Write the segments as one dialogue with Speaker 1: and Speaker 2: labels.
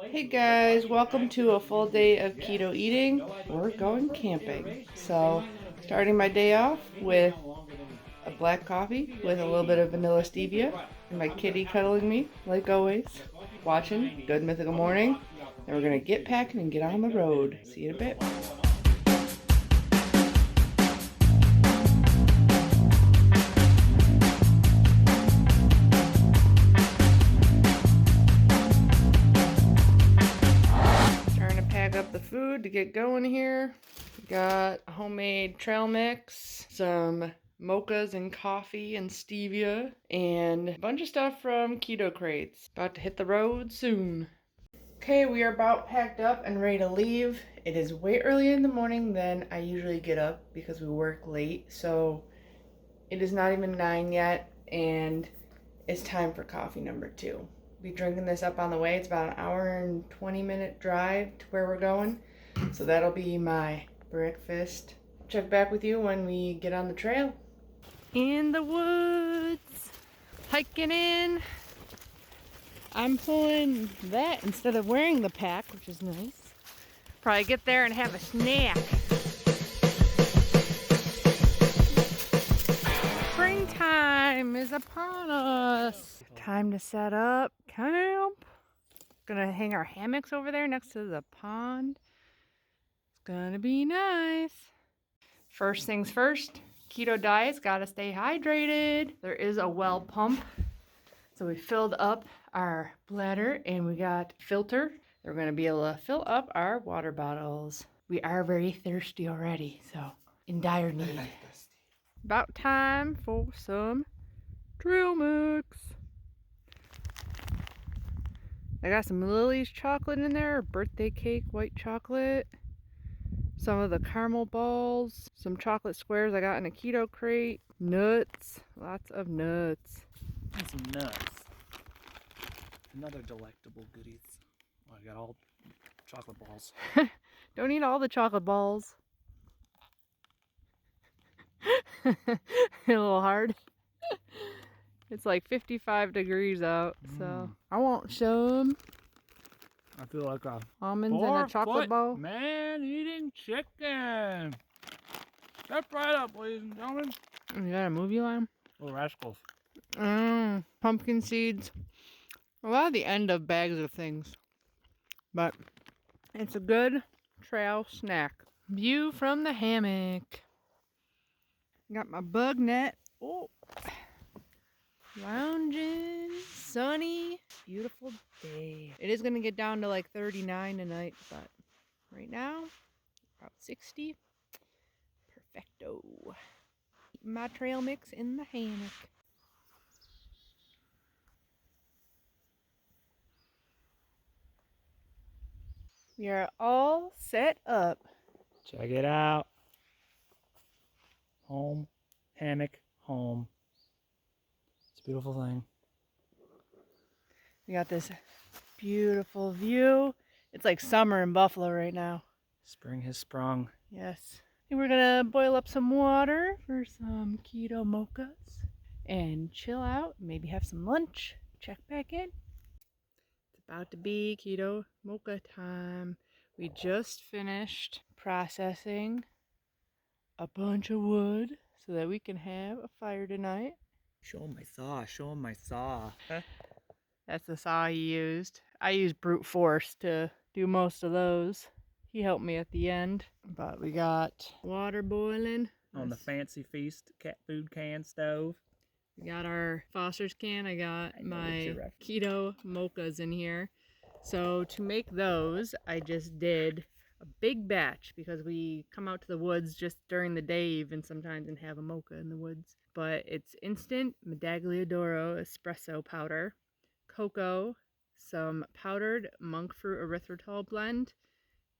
Speaker 1: Hey guys, welcome to a full day of keto eating. We're going camping. So, starting my day off with a black coffee with a little bit of vanilla stevia, and my kitty cuddling me, like always, watching Good Mythical Morning. Then we're gonna get packing and get on the road. See you in a bit. Up the food to get going here. Got a homemade trail mix, some mochas and coffee and stevia, and a bunch of stuff from Keto Crates. About to hit the road soon. Okay, we are about packed up and ready to leave. It is way earlier in the morning than I usually get up because we work late, so it is not even 9 yet, and it's time for coffee number 2. Be drinking this up on the way. It's about an hour and 20-minute drive to where we're going. So that'll be my breakfast. Check back with you when we get on the trail. In the woods, hiking in. I'm pulling that instead of wearing the pack, which is nice. Probably get there and have a snack. Springtime is upon us. Time to set up camp. Gonna hang our hammocks over there next to the pond. It's gonna be nice. First things first, keto diet's gotta stay hydrated. There is a well pump. So we filled up our bladder and we got a filter. We're gonna be able to fill up our water bottles. We are very thirsty already, so in dire need. About time for some trail mix. I got some Lily's chocolate in there, birthday cake, white chocolate, some of the caramel balls, some chocolate squares I got in a keto crate, nuts, lots of nuts.
Speaker 2: And some nuts. Another delectable goodies. Oh, I got all chocolate balls.
Speaker 1: Don't eat all the chocolate balls. A little hard. It's like 55 degrees out, so I want some.
Speaker 2: I feel like a
Speaker 1: almonds in a chocolate bowl.
Speaker 2: Man eating chicken. Step right up, ladies and gentlemen.
Speaker 1: You got a movie line?
Speaker 2: Oh, rascals.
Speaker 1: Pumpkin seeds. A lot of the end of bags of things. But it's a good trail snack. View from the hammock. Got my bug net. Oh. Lounging, sunny, beautiful day. It is going to get down to like 39 tonight, but right now, about 60. Perfecto. Eating my trail mix in the hammock. We are all set up.
Speaker 2: Check it out. Home, hammock, home. It's a beautiful thing.
Speaker 1: We got this beautiful view. It's like summer in Buffalo right now.
Speaker 2: Spring has sprung.
Speaker 1: Yes. And we're gonna boil up some water for some keto mochas and chill out, maybe have some lunch, check back in. It's about to be keto mocha time. We just finished processing a bunch of wood so that we can have a fire tonight.
Speaker 2: Show him my saw. Show him my saw.
Speaker 1: That's the saw he used. I used brute force to do most of those. He helped me at the end. But we got water boiling.
Speaker 2: On the Fancy Feast cat food can stove.
Speaker 1: We got our Foster's can. I got my keto mochas in here. So to make those, I just did a big batch because we come out to the woods just during the day even sometimes and have a mocha in the woods. But it's instant Medaglia d'Oro espresso powder, cocoa, some powdered monkfruit erythritol blend,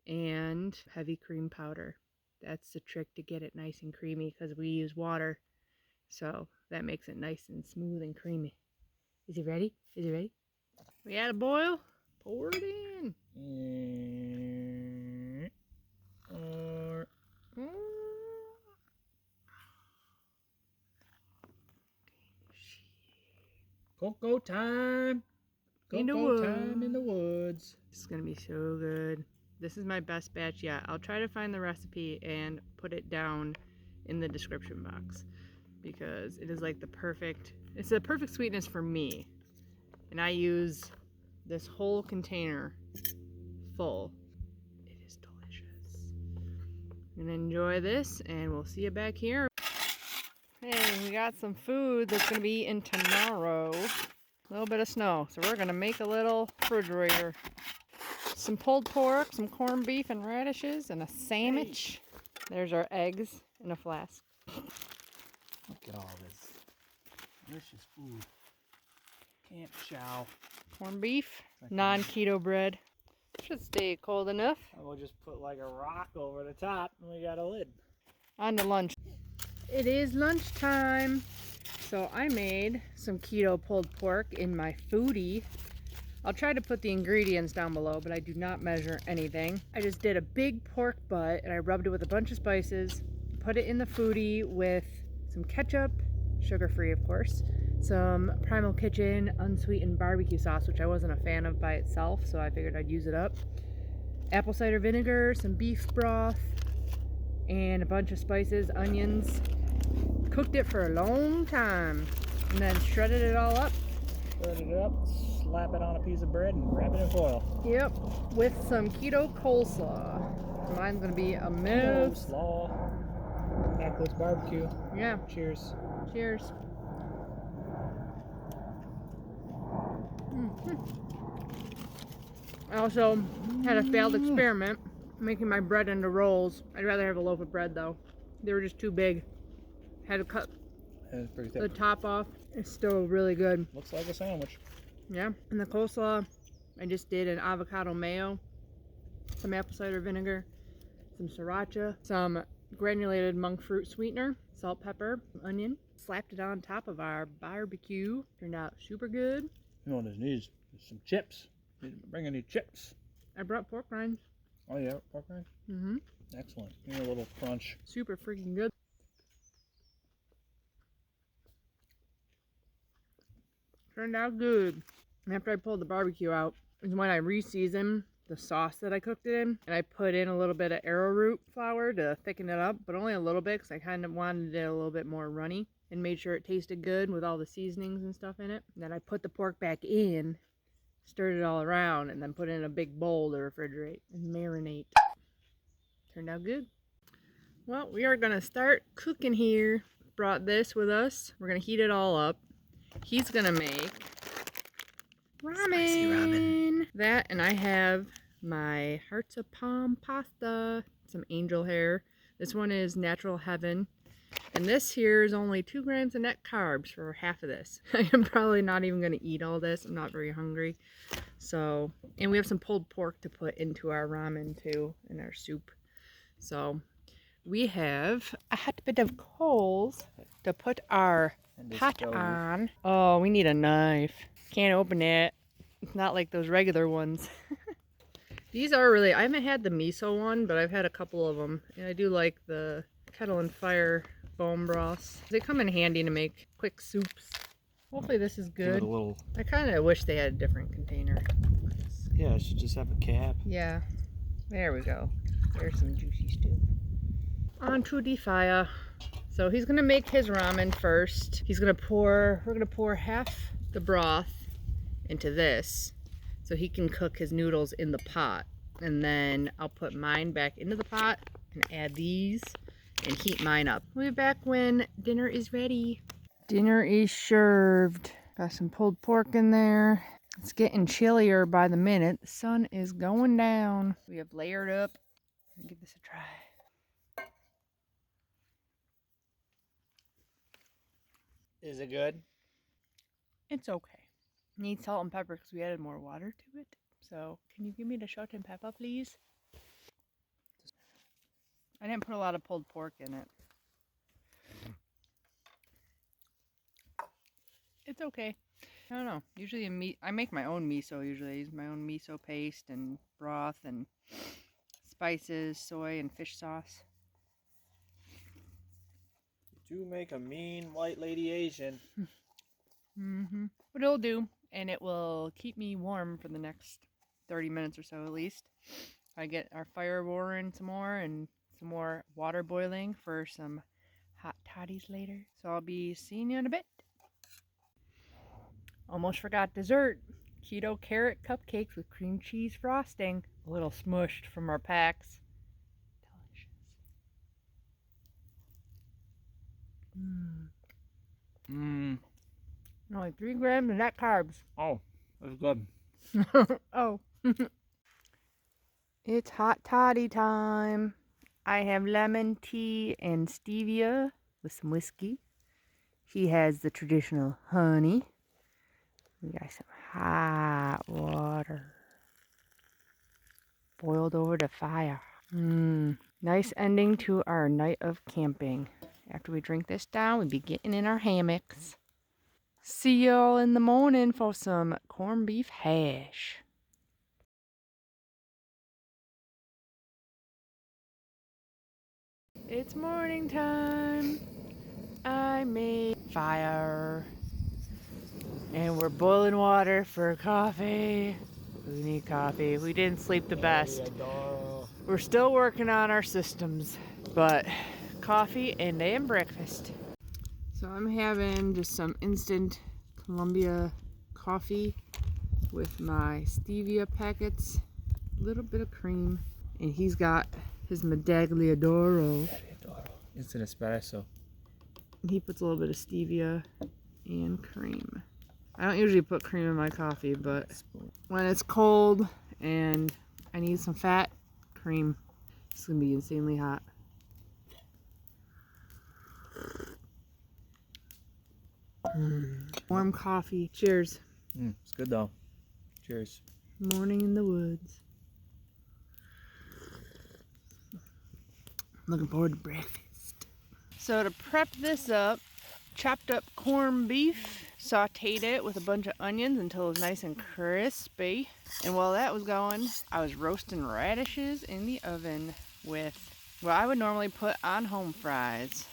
Speaker 1: and heavy cream powder. That's the trick to get it nice and creamy because we use water. So that makes it nice and smooth and creamy. Is it ready? Is it ready? We had a boil. Pour it in.
Speaker 2: Cocoa time. Go time in the woods.
Speaker 1: It's gonna be so good. This is my best batch yet. I'll try to find the recipe and put it down in the description box because it is like it's the perfect sweetness for me. And I use this whole container full. It is delicious. I'm gonna enjoy this and we'll see you back here. Hey, we got some food that's gonna be eaten tomorrow. A little bit of snow, so we're gonna make a little refrigerator. Some pulled pork, some corned beef and radishes, and a sandwich. Hey. There's our eggs in a flask.
Speaker 2: Look at all this delicious food. Camp chow.
Speaker 1: Corned beef, non-keto bread. Should stay cold enough.
Speaker 2: And we'll just put like a rock over the top and we got a lid.
Speaker 1: On to lunch. It is lunchtime. So I made some keto pulled pork in my foodie. I'll try to put the ingredients down below, but I do not measure anything. I just did a big pork butt and I rubbed it with a bunch of spices, put it in the foodie with some ketchup, sugar-free of course, some Primal Kitchen unsweetened barbecue sauce, which I wasn't a fan of by itself, so I figured I'd use it up, apple cider vinegar, some beef broth, and a bunch of spices, onions. Cooked it for a long time and then shredded it all up.
Speaker 2: Shredded it up, slap it on a piece of bread and wrap it in foil.
Speaker 1: Yep, with some keto coleslaw. Mine's gonna be a mess.
Speaker 2: Coleslaw. Backwoods barbecue.
Speaker 1: Yeah.
Speaker 2: Cheers.
Speaker 1: Cheers. I also had a failed experiment making my bread into rolls. I'd rather have a loaf of bread though. They were just too big. Had to cut the top off. It's still really good.
Speaker 2: Looks like a sandwich.
Speaker 1: Yeah, and the coleslaw, I just did an avocado mayo, some apple cider vinegar, some sriracha, some granulated monkfruit sweetener, salt, pepper, onion. Slapped it on top of our barbecue. Turned out super good.
Speaker 2: You know what this needs? Some chips. Bring any chips.
Speaker 1: I brought pork rinds.
Speaker 2: Oh yeah, pork rinds?
Speaker 1: Mm-hmm.
Speaker 2: Excellent. Give me a little crunch.
Speaker 1: Super freaking good. Turned out good. And after I pulled the barbecue out is when I re-seasoned the sauce that I cooked it in. And I put in a little bit of arrowroot flour to thicken it up, but only a little bit because I kind of wanted it a little bit more runny. And made sure it tasted good with all the seasonings and stuff in it. And then I put the pork back in, stirred it all around, and then put it in a big bowl to refrigerate and marinate. Turned out good. Well, we are going to start cooking here. Brought this with us. We're going to heat it all up. He's gonna make ramen.
Speaker 2: Spicy ramen.
Speaker 1: That, and I have my hearts of palm pasta, some angel hair. This one is Natural Heaven. And this here is only 2 grams of net carbs for half of this. I am probably not even gonna eat all this. I'm not very hungry. So, and we have some pulled pork to put into our ramen too, in our soup. So, we have a hot bit of coals to put our pot on. Oh, we need a knife. Can't open it. It's not like those regular ones. These are really, I haven't had the miso one, but I've had a couple of them. And I do like the kettle and fire bone broths. They come in handy to make quick soups. Hopefully this is good. I kind of wish they had a different container.
Speaker 2: Yeah, it should just have a cap.
Speaker 1: Yeah. There we go. There's some juicy stew. On to the fire. So he's gonna make his ramen first. We're gonna pour half the broth into this so he can cook his noodles in the pot. And then I'll put mine back into the pot and add these and heat mine up. We'll be back when dinner is ready. Dinner is served. Got some pulled pork in there. It's getting chillier by the minute. The sun is going down. We have layered up. Give this a try.
Speaker 2: Is it good?
Speaker 1: It's okay. Need salt and pepper because we added more water to it. So, can you give me the salt and pepper, please? I didn't put a lot of pulled pork in it. It's okay. I don't know. Usually I make my own miso usually. I use my own miso paste and broth and spices, soy, and fish sauce.
Speaker 2: You do make a mean white lady Asian.
Speaker 1: Mm-hmm. But it'll do. and it will keep me warm for the next 30 minutes or so at least. I get our fire roaring some more and some more water boiling for some hot toddies later. So I'll be seeing you in a bit. Almost forgot dessert. Keto carrot cupcakes with cream cheese frosting. A little smushed from our packs. Delicious. Only 3 grams of net carbs.
Speaker 2: Oh, that's good.
Speaker 1: Oh. It's hot toddy time. I have lemon tea and stevia with some whiskey. She has the traditional honey. We got some hot water boiled over the fire. Nice ending to our night of camping. After we drink this down, we'll be getting in our hammocks. See y'all in the morning for some corned beef hash. It's morning time. I made fire. And we're boiling water for coffee. We need coffee. We didn't sleep the best. We're still working on our systems, but coffee and breakfast. So I'm having just some instant Columbia coffee with my stevia packets, a little bit of cream, and he's got his Medagliadoro.
Speaker 2: Instant espresso.
Speaker 1: He puts a little bit of stevia and cream. I don't usually put cream in my coffee, but when it's cold and I need some fat, cream. It's gonna be insanely hot. Warm coffee. Cheers.
Speaker 2: It's good though. Cheers.
Speaker 1: Morning in the woods. Looking forward to breakfast. So to prep this up, chopped up corned beef, sauteed it with a bunch of onions until it was nice and crispy. And while that was going, I was roasting radishes in the oven with what I would normally put on home fries.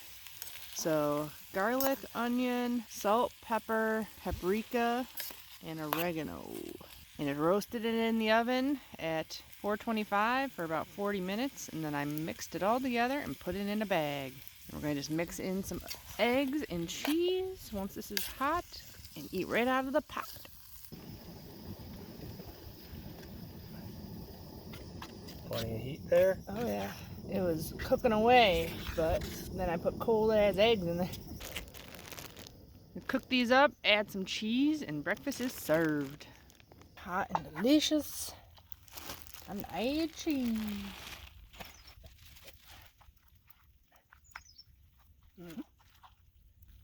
Speaker 1: So garlic, onion, salt, pepper, paprika, and oregano. And I roasted it in the oven at 425 for about 40 minutes, and then I mixed it all together and put it in a bag. And we're going to just mix in some eggs and cheese once this is hot and eat right out of the pot.
Speaker 2: Plenty of heat there.
Speaker 1: Oh yeah, it was cooking away, but then I put cold ass eggs in there. Cook these up, add some cheese, and breakfast is served. Hot and delicious. And add cheese.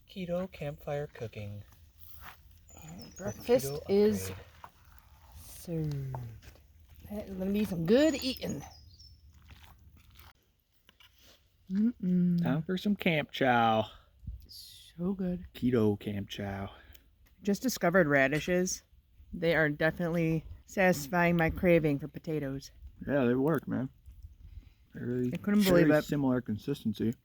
Speaker 2: Keto campfire cooking.
Speaker 1: And breakfast is served. That is gonna be some good eating.
Speaker 2: Time for some camp chow.
Speaker 1: So good.
Speaker 2: Keto camp chow.
Speaker 1: Just discovered radishes. They are definitely satisfying my craving for potatoes.
Speaker 2: Yeah, they work, man. They're really
Speaker 1: I couldn't believe it.
Speaker 2: Similar consistency.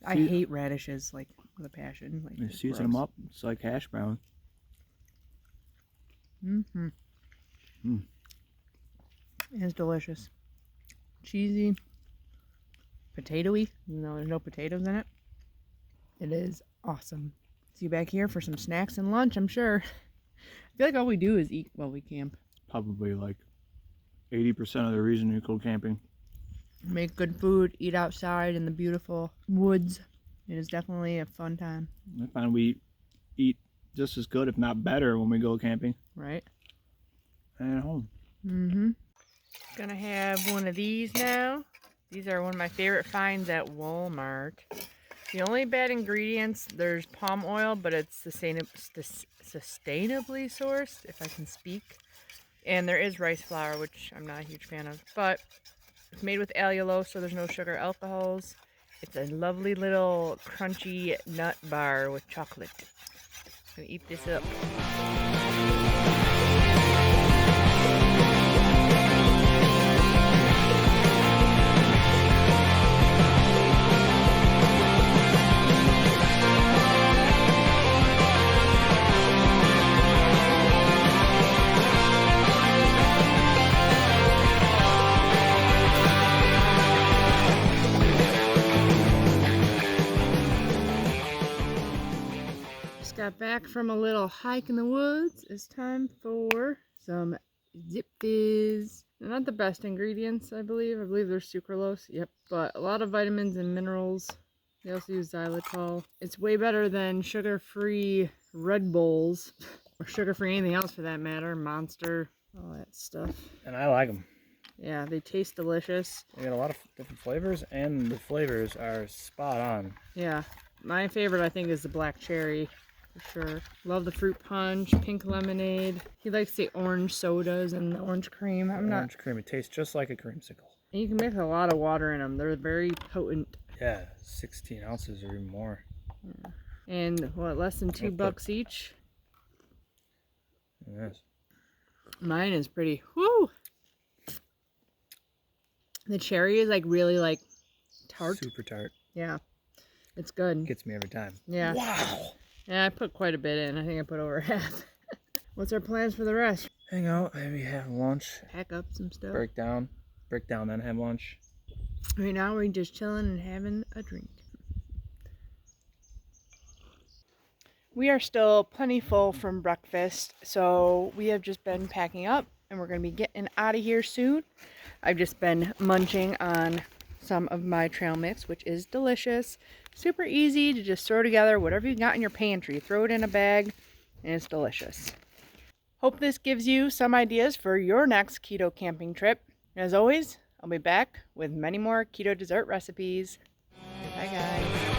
Speaker 1: I hate radishes like with a passion. Like,
Speaker 2: You season them up. It's like hash brown.
Speaker 1: It's delicious. Cheesy. Potatoey. Even though there's no potatoes in it. It is awesome. See you back here for some snacks and lunch, I'm sure. I feel like all we do is eat while we camp.
Speaker 2: Probably like 80% of the reason you go camping.
Speaker 1: Make good food, eat outside in the beautiful woods. It is definitely a fun time.
Speaker 2: I find we eat just as good, if not better, when we go camping.
Speaker 1: Right?
Speaker 2: And at home.
Speaker 1: Gonna have one of these now. These are one of my favorite finds at Walmart. The only bad ingredients, there's palm oil, but it's sustainably sourced, if I can speak. And there is rice flour, which I'm not a huge fan of. But it's made with allulose, so there's no sugar alcohols. It's a lovely little crunchy nut bar with chocolate. I'm gonna eat this up. got back from a little hike in the woods. It's time for some Zip Fizz. They're not the best ingredients, I believe. I believe they're sucralose. Yep, but a lot of vitamins and minerals. They also use xylitol. It's way better than sugar-free Red Bulls, or sugar-free anything else for that matter. Monster, all that stuff.
Speaker 2: And I like them.
Speaker 1: Yeah, they taste delicious.
Speaker 2: They got a lot of different flavors, and the flavors are spot on.
Speaker 1: Yeah, my favorite I think is the black cherry, for sure. Love the fruit punch, pink lemonade. He likes the orange sodas and the orange cream.
Speaker 2: Orange cream, it tastes just like a creamsicle.
Speaker 1: And you can mix a lot of water in them. They're very potent.
Speaker 2: Yeah, 16 ounces or even more.
Speaker 1: Yeah. And what, less than $2 each?
Speaker 2: Yes.
Speaker 1: Mine is pretty. Woo! The cherry is like really like tart.
Speaker 2: Super tart.
Speaker 1: Yeah, it's good.
Speaker 2: Gets me every time.
Speaker 1: Yeah.
Speaker 2: Wow.
Speaker 1: Yeah, I put quite a bit in. I think I put over half. What's our plans for the rest?
Speaker 2: Hang out, maybe have lunch.
Speaker 1: Pack up some stuff.
Speaker 2: Break down, then have lunch.
Speaker 1: Right now we're just chilling and having a drink. We are still plenty full from breakfast, so we have just been packing up and we're going to be getting out of here soon. I've just been munching on some of my trail mix, which is delicious. Super easy to just throw together whatever you got in your pantry. Throw it in a bag and it's delicious. Hope this gives you some ideas for your next keto camping trip. As always, I'll be back with many more keto dessert recipes. Bye guys.